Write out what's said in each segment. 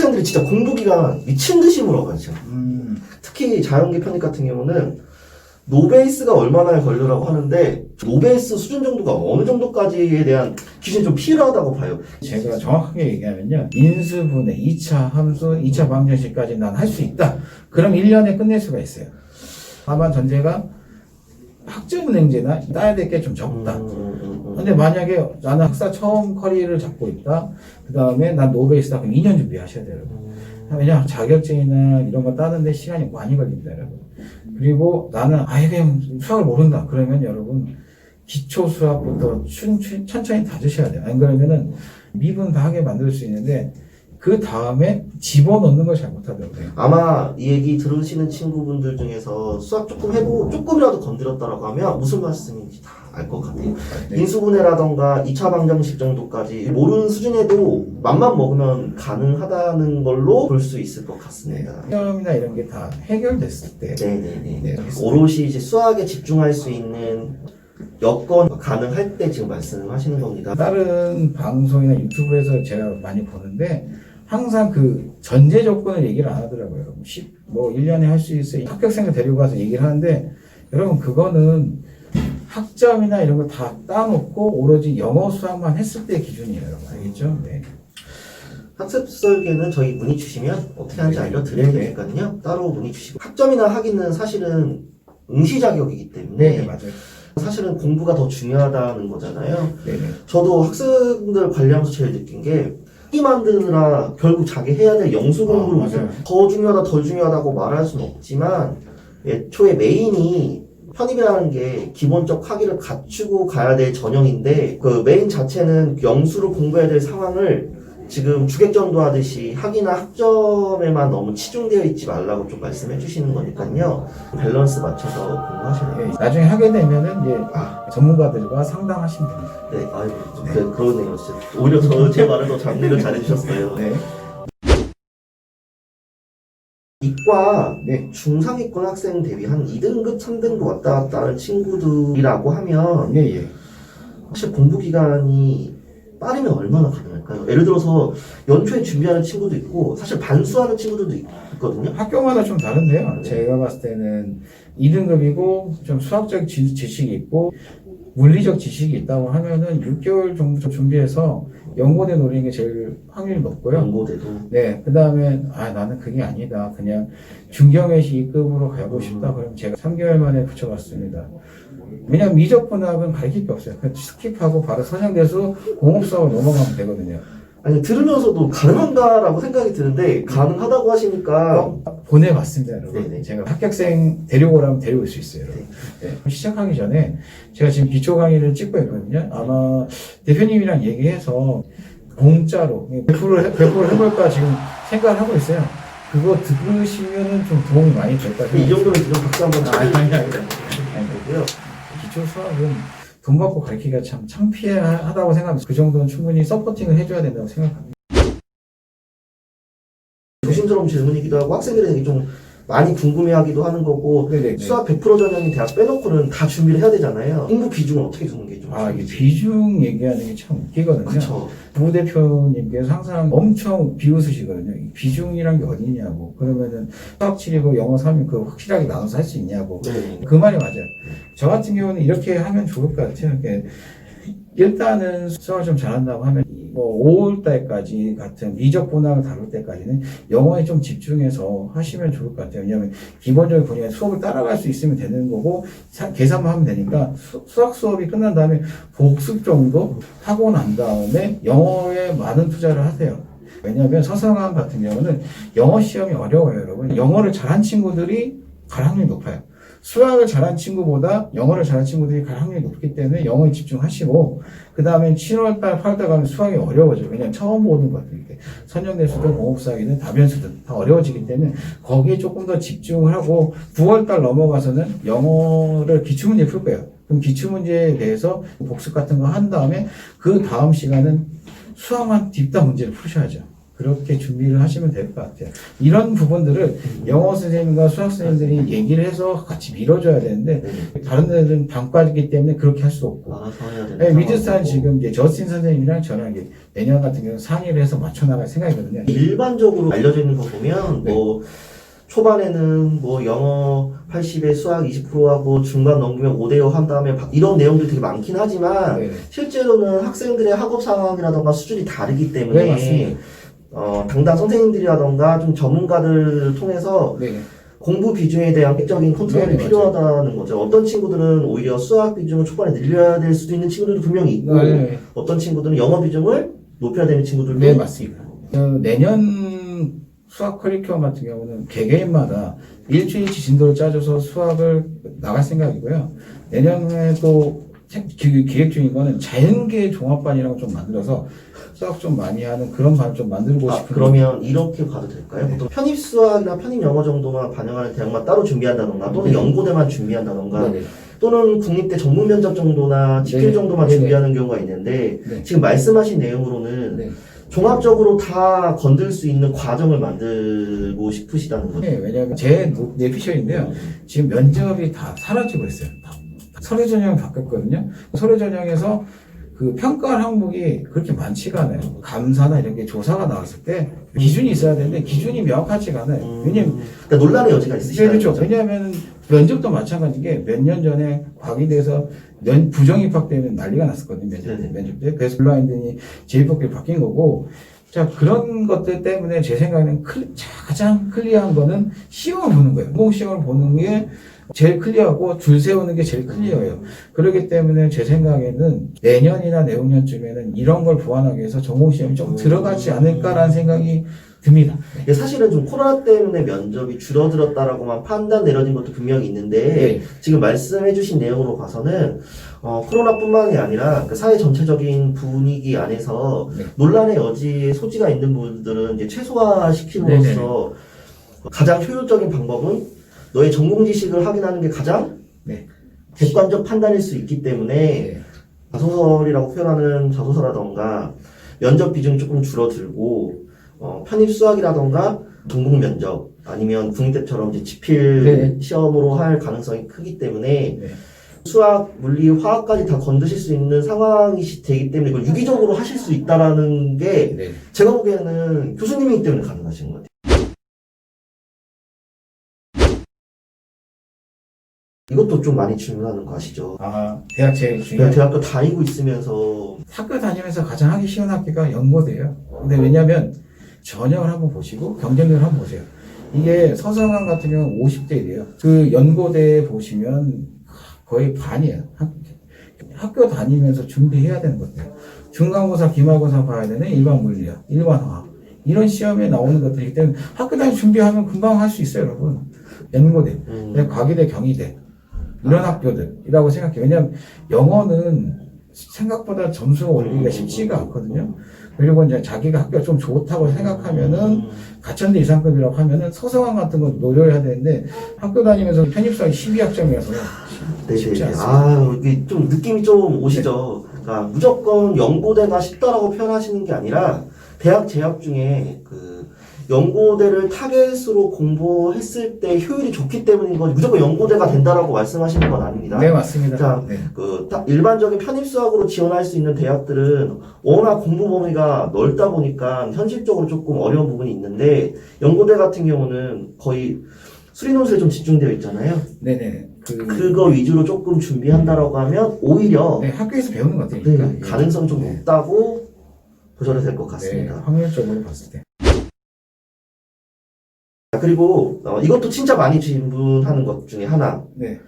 학생들이 진짜 공부 기간 미친 듯이 물어가죠. 특히 자연계 편입 같은 경우는 노베이스가 얼마나 걸려라고 하는데 노베이스 수준 정도가 어느 정도까지에 대한 기준이 좀 필요하다고 봐요. 제가 정확하게 얘기하면요. 인수분해, 2차 함수, 2차 방정식까지 난 할 수 있다. 그럼 1년에 끝낼 수가 있어요. 다만 전제가 학점은행제나 따야 될 게 좀 적다. 근데 만약에 나는 학사 처음 커리를 잡고 있다. 그 다음에 난 노베이스다. 그럼 2년 준비하셔야 돼요, 여러분. 왜냐하면 자격증이나 이런 거 따는데 시간이 많이 걸립니다, 여러분. 그리고 나는 아예 그냥 수학을 모른다. 그러면 여러분 기초 수학부터 천천히 다지셔야 돼요. 안 그러면은 미분 다 하게 만들 수 있는데 그 다음에 집어넣는 걸 잘 못하더라고요. 아마 이 얘기 들으시는 친구분들 중에서 수학 조금 해보고 조금이라도 건드렸다라고 하면 무슨 말씀인지 다 알 것 같아요. 네. 인수분해라던가 2차 방정식 정도까지 모르는 수준에도 맘만 먹으면 가능하다는 걸로 볼 수 있을 것 같습니다. 시험이나 이런 게 다 해결됐을 때 네네네. 네, 오롯이 이제 수학에 집중할 수 있는 여건 가능할 때 지금 말씀하시는 겁니다. 다른 방송이나 유튜브에서 제가 많이 보는데 항상 그 전제 조건을 얘기를 안 하더라고요. 여러분. 뭐 1년에 할 수 있어요. 합격생을 데리고 가서 얘기를 하는데 여러분 그거는 학점이나 이런 거 다 따놓고 오로지 영어 수학만 했을 때 기준이에요. 여러분 알겠죠? 네. 학습 설계는 저희 문의 주시면 어떻게 하는지 네. 알려드릴 네. 테니까요. 따로 문의 주시고 학점이나 학위는 사실은 응시 자격이기 때문에 네, 맞아요. 사실은 공부가 더 중요하다는 거잖아요. 네, 네. 저도 학생들 관리하면서 제일 느낀 게 학위 만드느라 결국 자기 해야 될 영수 공부를 우선 맞아요. 더 중요하다 덜 중요하다고 말할 수는 없지만 애초에 메인이 편입이라는 게 기본적 학위를 갖추고 가야 될 전형인데 그 메인 자체는 영수를 공부해야 될 상황을 지금 주객전도 하듯이 학위나 학점에만 너무 치중되어 있지 말라고 좀 말씀해 주시는 거니까요. 밸런스 맞춰서 공부하셔야 돼요. 네, 나중에 하게 되면은 이제 아, 전문가들과 상담하시면 됩니다. 네, 아이고, 좀 그러네요. 진짜. 오히려 제 말을 더 정리를 잘해주셨어요. 네. 이과 네. 중상위권 학생 대비 한 2등급, 3등급 왔다 갔다 하는 친구들이라고 하면 예, 예. 사실 공부 기간이 빠르면 얼마나 가능할까요? 예를 들어서 연초에 준비하는 친구도 있고 사실 반수하는 친구들도 있거든요. 학교마다 좀 다른데요. 제가 봤을 때는 2등급이고 좀 수학적 지식이 있고 물리적 지식이 있다고 하면은 6개월 정도 준비해서 연고대 노리는 게 제일 확률이 높고요. 연고대도. 네, 그 다음에 나는 그게 아니다. 그냥 중경외시 2급으로 가고 싶다. 그럼 제가 3개월 만에 붙여봤습니다. 왜냐면 미적분학은 가르칠 게 없어요. 그냥 스킵하고 바로 선형대수 공업수학으로 넘어가면 되거든요. 아니 들으면서도 가능한가라고 생각이 드는데 가능하다고 하시니까 보내봤습니다, 여러분. 네네. 제가 합격생 데려오라면 데려올 수 있어요, 여러분. 네. 시작하기 전에 제가 지금 기초 강의를 찍고 있거든요. 아마 대표님이랑 얘기해서 공짜로 100% 해볼까 지금 생각을 하고 있어요. 그거 들으시면은 좀 도움이 많이 될 것 같아요. 이 정도면 지금 박수 한번 아니. 쳐주시고요. 기초 수학은 돈 받고 가르치기가 참 창피하다고 생각합니다. 그 정도는 충분히 서포팅을 해줘야 된다고 생각합니다. 조심스러운 질문이기도 하고 학생들이 되게 좀 많이 궁금해하기도 하는 거고 네네. 수학 100% 전형인 대학 빼놓고는 다 준비를 해야 되잖아요. 인구 비중은 어떻게 두는 게 좀 이게 비중 얘기하는 게 참 웃기거든요. 그렇죠. 부대표님께서 항상 엄청 비웃으시거든요. 이 비중이란 게 어디냐고. 그러면은 수학 7이고 영어 3이 그 확실하게 나눠서 할 수 있냐고. 네. 그 말이 맞아요. 저 같은 경우는 이렇게 하면 좋을 것 같아요. 이렇게 일단은 수학을 좀 잘한다고 하면 뭐 5월달까지 같은 미적 분학을 다룰 때까지는 영어에 좀 집중해서 하시면 좋을 것 같아요. 왜냐하면 기본적인 분야에 수업을 따라갈 수 있으면 되는 거고 계산만 하면 되니까 수학 수업이 끝난 다음에 복습 정도 하고 난 다음에 영어에 많은 투자를 하세요. 왜냐하면 서성함 같은 경우는 영어 시험이 어려워요, 여러분. 영어를 잘한 친구들이 갈 확률이 높아요. 수학을 잘한 친구보다 영어를 잘한 친구들이 갈 확률이 높기 때문에 영어에 집중하시고 그 다음에 7월달, 8월달 가면 수학이 어려워져요. 왜냐하면 처음 보는 것들 선형대수든 공업수학이든 다변수든 다 어려워지기 때문에 거기에 조금 더 집중을 하고 9월달 넘어가서는 영어를 기출문제 풀 거예요. 그럼 기출문제에 대해서 복습 같은 거 한 다음에 그 다음 시간은 수학만 딥다 문제를 푸셔야죠. 그렇게 준비를 하시면 될 것 같아요. 이런 부분들을 영어 선생님과 수학 선생님들이 얘기를 해서 같이 밀어줘야 되는데 다른 데는 방과이기 때문에 그렇게 할 수 없고 알아서 해야 되는 네, 미드스타는 상황이고. 지금 이제 저스틴 선생님이랑 저랑 이제 내년 같은 경우는 상의를 해서 맞춰나갈 생각이거든요. 일반적으로 알려져 있는 거 보면 네. 뭐 초반에는 뭐 영어 80에 수학 20%하고 중반 넘기면 5대5 한 다음에 이런 내용들이 되게 많긴 하지만 네. 실제로는 학생들의 학업 상황이라던가 수준이 다르기 때문에 네, 맞습니다. 당당 선생님들이라던가 좀 전문가들을 통해서 네. 공부 비중에 대한 객적인 컨트롤이 네, 필요하다는 거죠. 어떤 친구들은 오히려 수학 비중을 초반에 늘려야 될 수도 있는 친구들도 분명히 있고 네. 어떤 친구들은 영어 비중을 높여야 되는 친구들도 네, 맞습니다. 내년 수학 커리큘럼 같은 경우는 개개인마다 일주일치 진도를 짜줘서 수학을 나갈 생각이고요. 내년에 또 기획 중인 거는 자연계 종합반이라고 좀 만들어서 수학 좀 많이 하는 그런 반을 좀 만들고 싶은데. 그러면 이렇게 가도 될까요? 네. 보통 편입 수학이나 편입 영어 정도만 반영하는 대학만 따로 준비한다던가 또는 네. 연고대만 준비한다던가 네네. 또는 국립대 전문 면접 정도나 집필 네. 정도만 네. 준비하는 경우가 있는데 네. 지금 말씀하신 내용으로는 네. 종합적으로 다 건들 수 있는 과정을 만들고 싶으시다는 거죠. 네, 왜냐하면 제 내피셜인데요. 지금 면접이 다 사라지고 있어요. 서류 전형이 바뀌었거든요. 서류 전형에서 그 평가 항목이 그렇게 많지가 않아요. 감사나 이런 게 조사가 나왔을 때 기준이 있어야 되는데 기준이 명확하지가 않아요. 왜냐면 그러니까 논란의 여지가 있으시다는 그렇죠. 거죠. 왜냐하면 면접도 마찬가지인 게 몇 년 전에 과기대에서 부정 입학 때문에 난리가 났었거든요. 네네. 면접 때. 그래서 블라인드니 재입학이 바뀐 거고. 자, 그런 것들 때문에 제 생각에는 가장 클리어한 거는 시험을 보는 거예요. 공공 시험을 보는 게 제일 클리어하고 줄 세우는 게 제일 클리어해요. 그렇기 때문에 제 생각에는 내년이나 내후년쯤에는 이런 걸 보완하기 위해서 전공 시험이 좀 들어가지 않을까라는 생각이 듭니다. 이게 사실은 좀 코로나 때문에 면접이 줄어들었다라고만 판단 내려진 것도 분명히 있는데 네. 지금 말씀해주신 내용으로 봐서는 코로나뿐만이 아니라 그 사회 전체적인 분위기 안에서 네. 논란의 여지의 소지가 있는 부분들은 이제 최소화시킴으로써 가장 효율적인 방법은 너의 전공 지식을 확인하는 게 가장 네. 객관적 판단일 수 있기 때문에 네. 자소서라고 표현하는 자소서라던가 면접 비중이 조금 줄어들고 편입 수학이라던가 전공 면접 아니면 국립대처럼 이제 집필 네. 시험으로 할 가능성이 크기 때문에 네. 수학, 물리, 화학까지 다 건드실 수 있는 상황이 되기 때문에 이걸 유기적으로 하실 수 있다라는 게 네. 제가 보기에는 교수님이기 때문에 가능하신 것 같아요. 이것도 좀 많이 질문하는 거 아시죠? 아, 대학 제일 내가 중요한 대학교 다니고 있으면서 학교 다니면서 가장 하기 쉬운 학교가 연고대예요. 근데 왜냐면 전형을 한번 보시고 경쟁률을 한번 보세요. 이게 서성한 같은 경우는 50대 1이에요. 그 연고대 보시면 거의 반이에요. 학교 다니면서 준비해야 되는 것들. 중간고사, 기말고사 봐야 되는 일반 물리학, 일반 화학. 이런 시험에 나오는 것들이기 때문에 학교 다니 준비하면 금방 할 수 있어요, 여러분. 연고대, 과기대, 경희대. 이런 학교들이라고 생각해요. 왜냐하면 영어는 생각보다 점수가 올리기가 쉽지가 않거든요. 그리고 이제 자기가 학교가 좀 좋다고 생각하면은 가천대 이상급이라고 하면은 서성한 같은 거 노려야 되는데 학교 다니면서 편입수학이 12학점이라서 쉽지 않습니다. 아, 이게 좀 느낌이 좀 오시죠? 그러니까 무조건 연고대가 쉽다라고 표현하시는 게 아니라 대학 재학 중에 그 연고대를 타겟으로 공부했을 때 효율이 좋기 때문인 거지 무조건 연고대가 된다라고 말씀하시는 건 아닙니다. 네, 맞습니다. 자, 네. 일반적인 편입수학으로 지원할 수 있는 대학들은 워낙 공부 범위가 넓다 보니까 현실적으로 조금 어려운 부분이 있는데 연고대 같은 경우는 거의 수리논술에 좀 집중되어 있잖아요. 네네. 그거 위주로 조금 준비한다라고 하면 오히려 네, 학교에서 배우는 것 같으니까. 네, 가능성이 좀 높다고 보셔도 될 것 같습니다. 네, 확률적으로 봤을 때. 그리고 이것도 진짜 많이 질문하는 것 중에 하나. 네.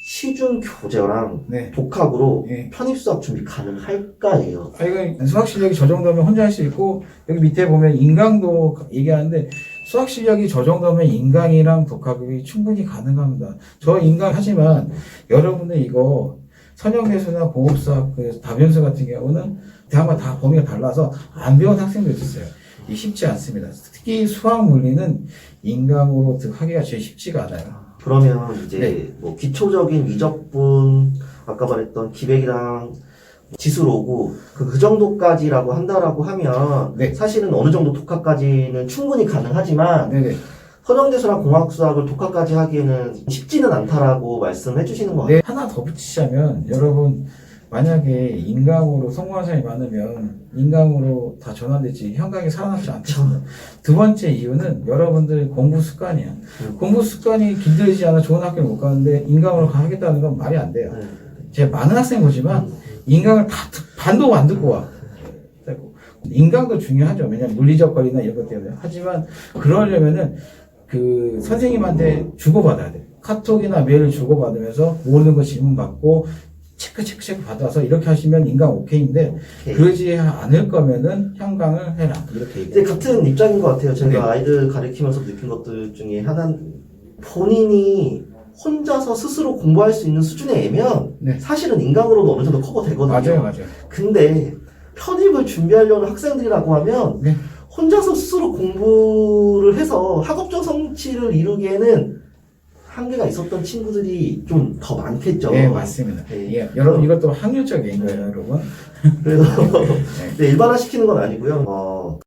시중 교재랑 네. 독학으로 네. 편입수학 준비 가능할까예요? 아, 이거 수학 실력이 저 정도면 혼자 할 수 있고, 여기 밑에 보면 인강도 얘기하는데, 수학 실력이 저 정도면 인강이랑 독학이 충분히 가능합니다. 저 인강 하지만, 여러분들 이거 선형대수나 공업수학, 그 다변수 같은 경우는 대학마다 다 범위가 달라서 안 배운 학생도 있어요. 이 쉽지 않습니다. 특히 수학 물리는 인강으로 하기가 제일 쉽지가 않아요. 그러면 이제 네. 뭐 기초적인 미적분 아까 말했던 기백이랑 지수로 오고 그 정도까지라고 한다라고 하면 네. 사실은 어느 정도 독학까지는 충분히 가능하지만 네네. 서정대수랑 공학수학을 독학까지 하기에는 쉽지는 않다라고 말씀해 주시는 것 같아요. 네, 하나 더 붙이자면 여러분 만약에 인강으로 성공한 사람이 많으면 인강으로 다 전환되지 현강이 살아남지 않죠. 두 번째 이유는 여러분들 공부 습관이야. 공부 습관이 길들이지 않아 좋은 학교를 못 가는데 인강으로 하겠다는 건 말이 안 돼요. 제가 많은 학생 보지만 인강을 다 반도 안 듣고 와. 인강도 중요하죠. 왜냐면 물리적 거리나 이런 것 때문에. 하지만 그러려면은 그 선생님한테 주고받아야 돼. 카톡이나 메일을 주고받으면서 모르는 거 질문 받고 체크 받아서 이렇게 하시면 인강 오케이인데 그러지 않을 거면은 현강을 해라. 이렇게 이제 얘기해요. 같은 입장인 것 같아요. 제가 네. 아이들 가르치면서 느낀 것들 중에 하나는 본인이 혼자서 스스로 공부할 수 있는 수준의 애면 네. 사실은 인강으로도 어느 정도 커버 되거든요. 맞아요. 근데 편입을 준비하려는 학생들이라고 하면 네. 혼자서 스스로 공부를 해서 학업적 성취를 이루기에는 한계가 있었던 친구들이 좀 더 많겠죠. 네, 맞습니다. 네. 예, 여러분 이것도 확률적인 거예요, 여러분. 그래서 네, 일반화시키는 건 아니고요.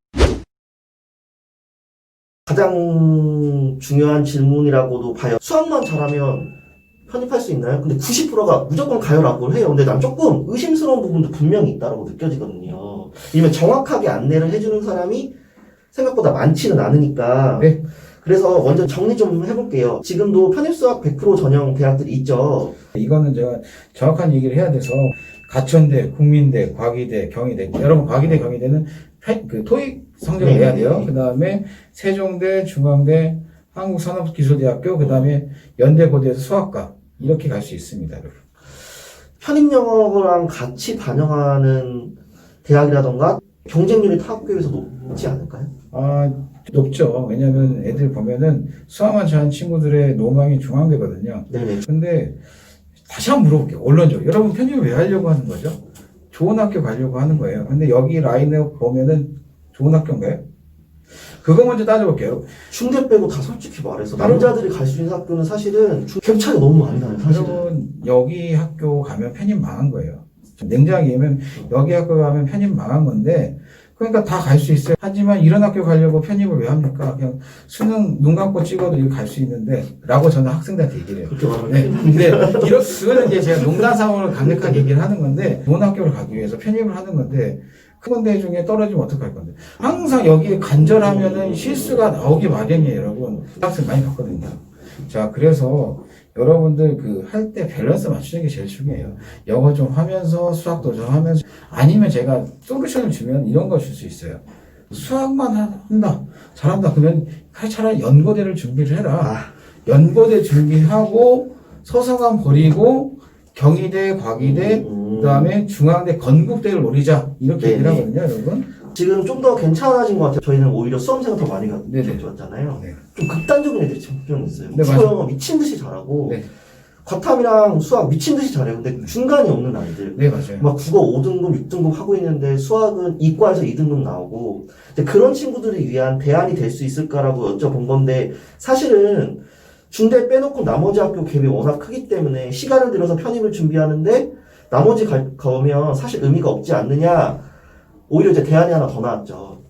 가장 중요한 질문이라고도 봐요. 수학만 잘하면 편입할 수 있나요? 근데 90%가 무조건 가요라고 해요. 근데 난 조금 의심스러운 부분도 분명히 있다고 느껴지거든요. 왜냐면 정확하게 안내를 해주는 사람이 생각보다 많지는 않으니까. 네. 그래서 먼저 정리 좀 해볼게요. 지금도 편입수학 100% 전형 대학들이 있죠. 이거는 제가 정확한 얘기를 해야 돼서 가천대, 국민대, 과기대, 경희대. 여러분 과기대, 경희대는 그 토익 성적을 내야 돼요. 그 다음에 세종대, 중앙대, 한국산업기술대학교, 그 다음에 연대고대에서 수학과 이렇게 갈 수 있습니다, 여러분. 편입 영어랑 같이 반영하는 대학이라던가 경쟁률이 타 학교에 비해서 높지 않을까요? 아, 높죠. 왜냐면 애들 보면은 수학만 잘하는 친구들의 로망이 중앙대거든요. 네네. 근데 다시 한번 물어볼게요. 언론적으로. 여러분 편입을 왜 하려고 하는 거죠? 좋은 학교 가려고 하는 거예요. 근데 여기 라인을 보면은 좋은 학교인가요? 그거 먼저 따져볼게요. 중대 빼고 다 솔직히 말해서 바로- 남자들이 갈 수 있는 학교는 사실은 갭 차이가 너무 많이 나요. 사실은. 여러분 여기 학교 가면 편입 망한 거예요. 냉정하게 얘기하면 여기 학교 가면 편입 망한 건데 그러니까 다 갈 수 있어요. 하지만 이런 학교 가려고 편입을 왜 합니까? 그냥 수능 눈 감고 찍어도 여기 갈 수 있는데 라고 저는 학생들한테 얘기를 해요. 그렇게 말하면 네. 근데 그거는 이제 제가 농담상으로 강력하게 얘기를 하는 건데 좋은 학교를 가기 위해서 편입을 하는 건데 큰 건대 중에 떨어지면 어떡할 건데 항상 여기에 간절하면은 실수가 나오기 마련이에요, 여러분. 학생 많이 봤거든요. 자, 그래서 여러분들 그 할 때 밸런스 맞추는 게 제일 중요해요. 영어 좀 하면서 수학도 좀 하면서 아니면 제가 솔루션을 주면 이런 거 줄 수 있어요. 수학만 한다, 잘한다. 그러면 차라리 연고대를 준비를 해라. 연고대 준비하고 서성한 버리고 경희대, 과기대, 그다음에 중앙대, 건국대를 노리자 이렇게 네네. 얘기를 하거든요, 여러분. 지금 좀 더 괜찮아진 것 같아요. 저희는 오히려 수험생을 더 많이 네네. 가졌잖아요. 네. 좀 극단적인 애들이 좀 있어요. 네, 국어 맞아요. 영어 미친 듯이 잘하고 네. 과탐이랑 수학 미친 듯이 잘해요. 근데 중간이 없는 아이들. 네, 맞아요. 막 국어 5등급, 6등급 하고 있는데 수학은 이과에서 2등급 나오고 이제 그런 친구들을 위한 대안이 될 수 있을까라고 여쭤본 건데 사실은 중대 빼놓고 나머지 학교 갭이 워낙 크기 때문에 시간을 들여서 편입을 준비하는데 나머지 가면 사실 의미가 없지 않느냐. 오히려 이제 대안이 하나 더 나왔죠.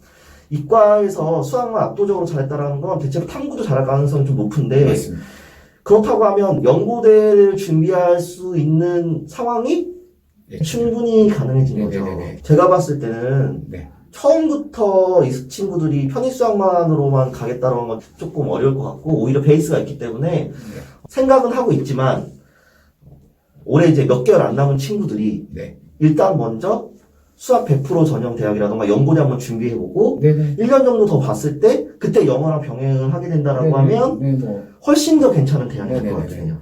이과에서 수학만 압도적으로 잘했다라는 건 대체로 탐구도 잘할 가능성이 좀 높은데 맞습니다. 그렇다고 하면 연고대를 준비할 수 있는 상황이 네. 충분히 가능해진 거죠. 네네네네. 제가 봤을 때는 네. 처음부터 이 친구들이 편입수학만으로만 가겠다는 건 조금 어려울 것 같고 오히려 베이스가 있기 때문에 생각은 하고 있지만 올해 이제 몇 개월 안 남은 친구들이 네. 일단 먼저 수학 100% 전형 대학이라던가 연고대 한번 준비해보고 네네. 1년 정도 더 봤을 때 그때 영어랑 병행을 하게 된다라고 네네. 하면 네, 뭐. 훨씬 더 괜찮은 대안이 될 것 네네네. 같아요.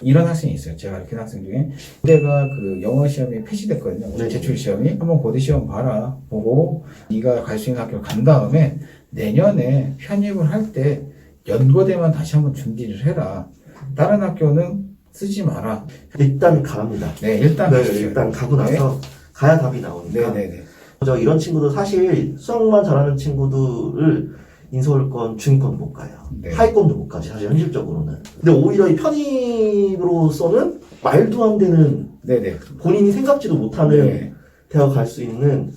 이런 학생이 있어요. 제가 가르치는 학생 중에. 그때가 그 영어 시험이 폐지됐거든요. 네. 제출 시험이. 한번 고대 시험 봐라. 보고 네가 갈 수 있는 학교를 간 다음에 내년에 편입을 할 때 연고대만 다시 한번 준비를 해라. 다른 학교는 쓰지 마라. 일단 가랍니다. 네, 일단 네, 가십시오. 일단 가고 나서 가야 답이 나오니까. 네네네. 저 이런 친구들 사실 수학만 잘하는 친구들을 인서울권, 중위권도 못 가요. 네. 하위권도 못 가지, 사실 현실적으로는. 근데 오히려 이 편입으로서는 말도 안 되는 네네. 본인이 생각지도 못하는 네. 대학 갈 수 있는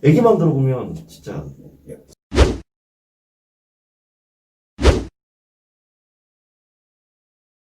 얘기만 들어보면 진짜